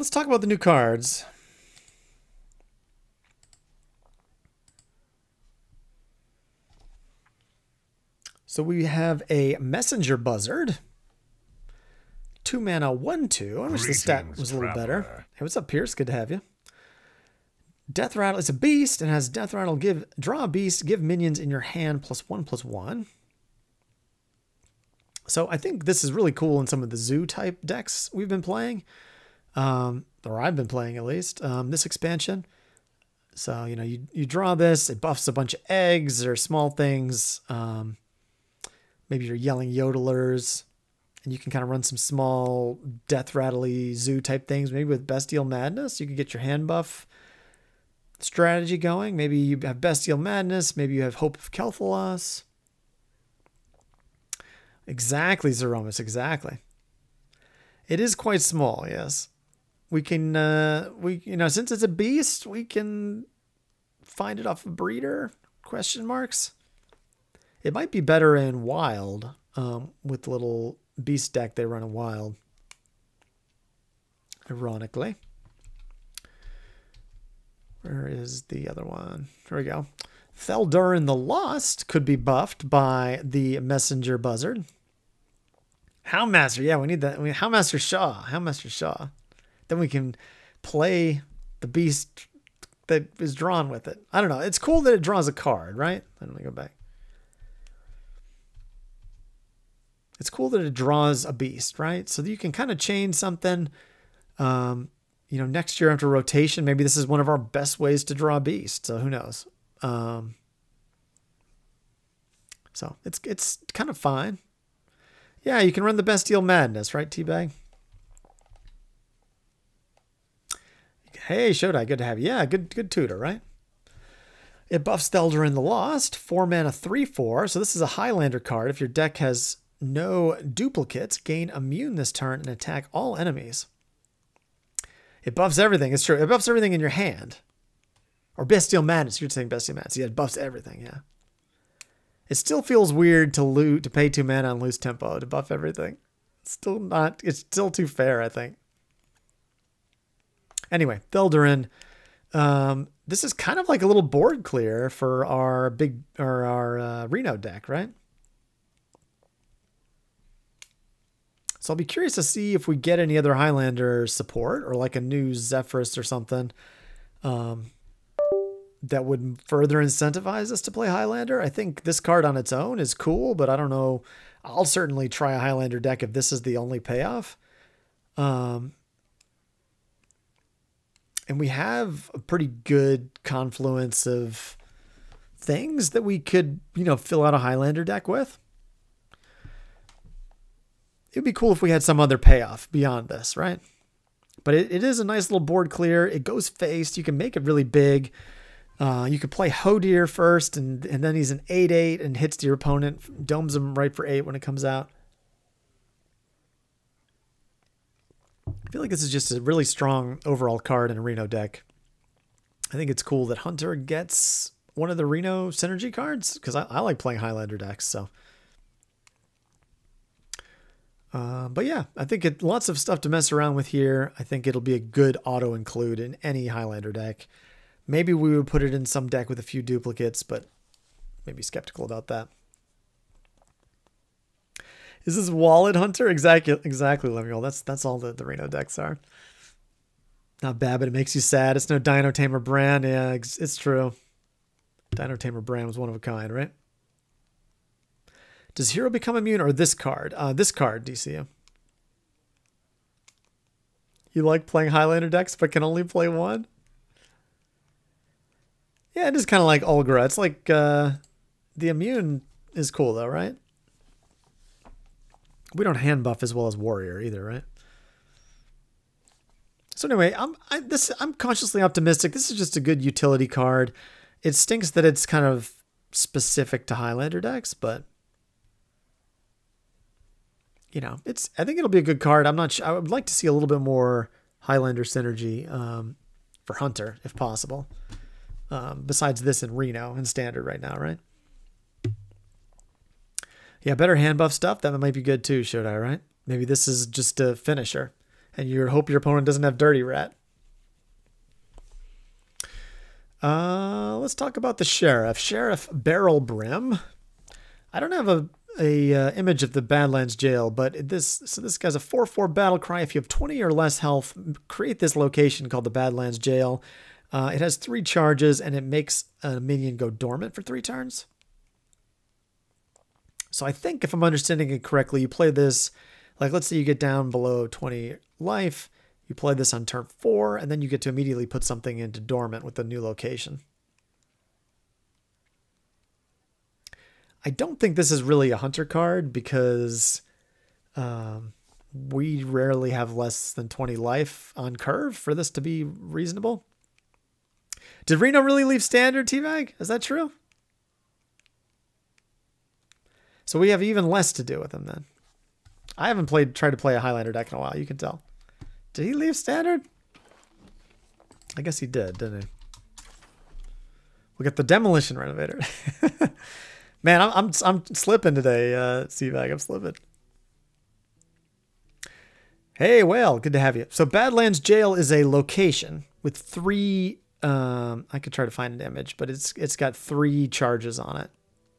Let's talk about the new cards. So we have a Messenger Buzzard. 2 mana, 1/2. I wish the stat was a little better. Hey, what's up, Pierce? Good to have you. Death Rattle. It's a beast and has Death Rattle. Draw a beast. Give minions in your hand +1/+1. So I think this is really cool in some of the zoo type decks we've been playing, or I've been playing at least. This expansion. So you know you draw this. It buffs a bunch of eggs or small things. Maybe you're yelling yodelers. And you can kind of run some small death rattly zoo type things. Maybe with Bestial Madness, you could get your hand buff strategy going. Maybe you have Bestial Madness. Maybe you have Hope of Kel'Thuzad. Exactly, Zeromus, exactly. It is quite small, yes. We can, since it's a beast, we can find it off a breeder, question marks. It might be better in wild, with the little beast deck they run in wild. Ironically. Where is the other one? Here we go. Theldurin the Lost could be buffed by the Messenger Buzzard. Houndmaster, yeah, we need that. Houndmaster Shaw. Then we can play the beast that is drawn with it. I don't know. It's cool that it draws a card, right? Let me go back. It's cool that it draws a beast, right? So that you can kind of chain something. Next year after rotation, maybe this is one of our best ways to draw a beast. So who knows? So it's kind of fine. Yeah, you can run the Bestial Madness, right, Teabag? Hey, Showdown, good to have you. Yeah, good tutor, right? It buffs Theldurin the Lost, 4 mana, 3/4. So this is a Highlander card. If your deck has no duplicates, gain immune this turn and attack all enemies. It buffs everything. It's true. It buffs everything in your hand. Or Bestial Madness. You're saying Bestial Madness. Yeah, it buffs everything, yeah. It still feels weird to pay 2 mana and lose tempo to buff everything. It's still too fair, I think. Anyway, Theldurin. This is kind of like a little board clear for our Reno deck, right? So I'll be curious to see if we get any other Highlander support or like a new Zephyrus or something that would further incentivize us to play Highlander. I think this card on its own is cool, but I don't know. I'll certainly try a Highlander deck if this is the only payoff. And we have a pretty good confluence of things that we could, fill out a Highlander deck with. It'd be cool if we had some other payoff beyond this, right? But it is a nice little board clear. It goes face. You can make it really big. You could play Hodir first, and then he's an 8/8 and hits your opponent, domes him right for 8 when it comes out. I feel like this is just a really strong overall card in a Reno deck. I think it's cool that Hunter gets one of the Reno synergy cards, because I like playing Highlander decks, so... but yeah, I think lots of stuff to mess around with here. I think it'll be a good auto include in any Highlander deck. Maybe we would put it in some deck with a few duplicates, but maybe skeptical about that. Is this Wallet Hunter? Exactly, Lemuel. That's all the Reno decks are. Not bad, but it makes you sad. It's no Dino Tamer brand. Yeah, it's true. Dino Tamer brand was one of a kind, right? Does Hero become immune or this card? This card, DCU. You like playing Highlander decks but can only play one? Yeah, it is kind of like Ulgra. It's like the immune is cool though, right? We don't hand buff as well as Warrior either, right? So anyway, I'm cautiously optimistic. This is just a good utility card. It stinks that it's kind of specific to Highlander decks, but I think it'll be a good card. I'm not sure. I would like to see a little bit more Highlander synergy for Hunter, if possible. Besides this in Reno and Standard right now, right? Yeah, better hand buff stuff. That might be good too, should I, right? Maybe this is just a finisher. And you hope your opponent doesn't have Dirty Rat. Let's talk about the Sheriff. Sheriff Barrel Brim. I don't have a image of the Badlands jail, but this guy's a 4/4 battle cry. If you have 20 or less health, create this location called the Badlands jail. It has 3 charges, and it makes a minion go dormant for 3 turns. So I think if I'm understanding it correctly, you play this, like let's say you get down below 20 life, you play this on turn 4, and then you get to immediately put something into dormant with the new location. I don't think this is really a hunter card because we rarely have less than 20 life on curve for this to be reasonable. Did Reno really leave standard, T-Bag? Is that true? So we have even less to do with him then. I haven't tried to play a Highlander deck in a while, you can tell. Did he leave standard? I guess he did, didn't he? We got the Demolition Renovator. Man, I'm slipping today, C-Bag. I'm slipping. Hey, Whale, good to have you. So Badlands Jail is a location with 3. I could try to find an image, but it's got 3 charges on it.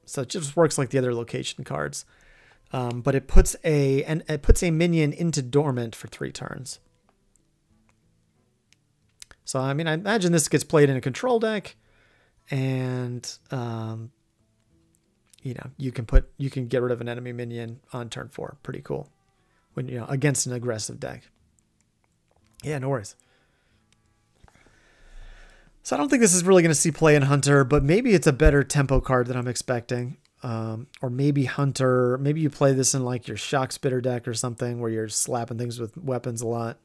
So it just works like the other location cards. But it puts a minion into dormant for 3 turns. So I mean, I imagine this gets played in a control deck, and you know, you can get rid of an enemy minion on turn 4. Pretty cool. When against an aggressive deck. Yeah, no worries. So I don't think this is really going to see play in Hunter, but maybe it's a better tempo card than I'm expecting. Or maybe Hunter, maybe you play this in like your Shock Spitter deck or something where you're slapping things with weapons a lot.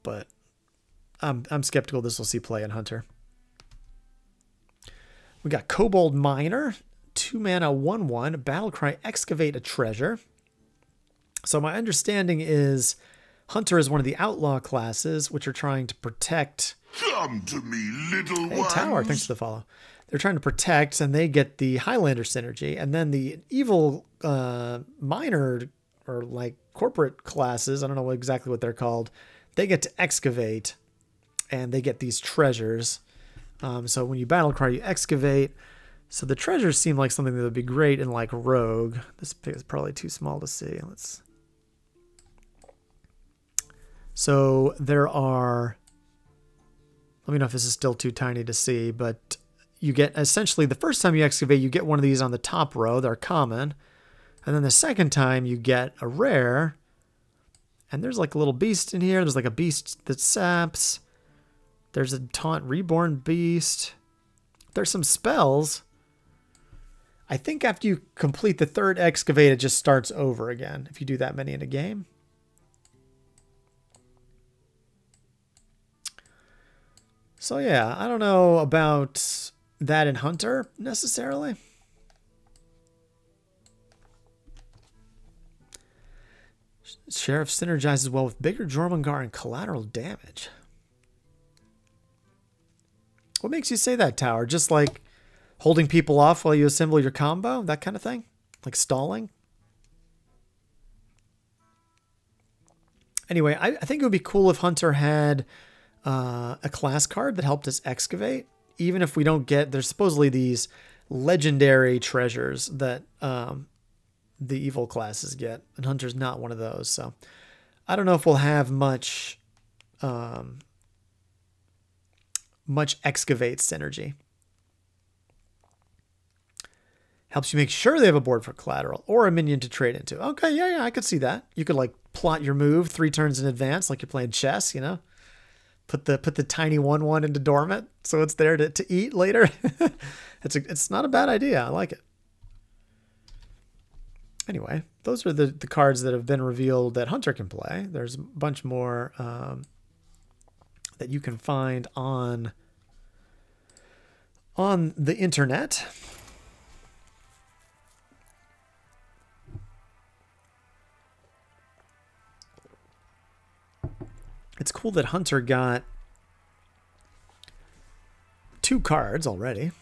But I'm skeptical this will see play in Hunter. We got Kobold Miner, 2 mana, 1/1, Battlecry, excavate a treasure. So my understanding is Hunter is one of the outlaw classes which are trying to protect. Come to me, little Hey, ones. Tower, thanks for the follow. They're trying to protect, and they get the Highlander synergy, and then the evil miner or like corporate classes, I don't know exactly what they're called, they get to excavate, and they get these treasures. So when you battle cry, you excavate. So the treasures seem like something that would be great in like Rogue. This is probably too small to see. So there are, let me know if this is still too tiny to see, but you get essentially the first time you excavate, you get one of these on the top row. They're common. And then the second time you get a rare, and there's like a little beast in here. There's like a beast that saps. There's a taunt reborn beast. There's some spells. I think after you complete the 3rd excavate, it just starts over again if you do that many in a game. So yeah, I don't know about that in Hunter necessarily. Sheriff synergizes well with bigger Jormungandr and collateral damage. What makes you say that, Tower? Just like holding people off while you assemble your combo? That kind of thing? Like stalling? Anyway, I think it would be cool if Hunter had a class card that helped us excavate. Even if we don't get, there's supposedly these legendary treasures that the evil classes get, and Hunter's not one of those. So I don't know if we'll have much excavate synergy. Helps you make sure they have a board for collateral or a minion to trade into. Okay, yeah, I could see that. You could like plot your move 3 turns in advance, like you're playing chess, you know. Put the tiny 1/1 into dormant so it's there to eat later. It's not a bad idea. I like it. Anyway, those are the cards that have been revealed that Hunter can play. There's a bunch more that you can find on the internet. It's cool that Hunter got 2 cards already.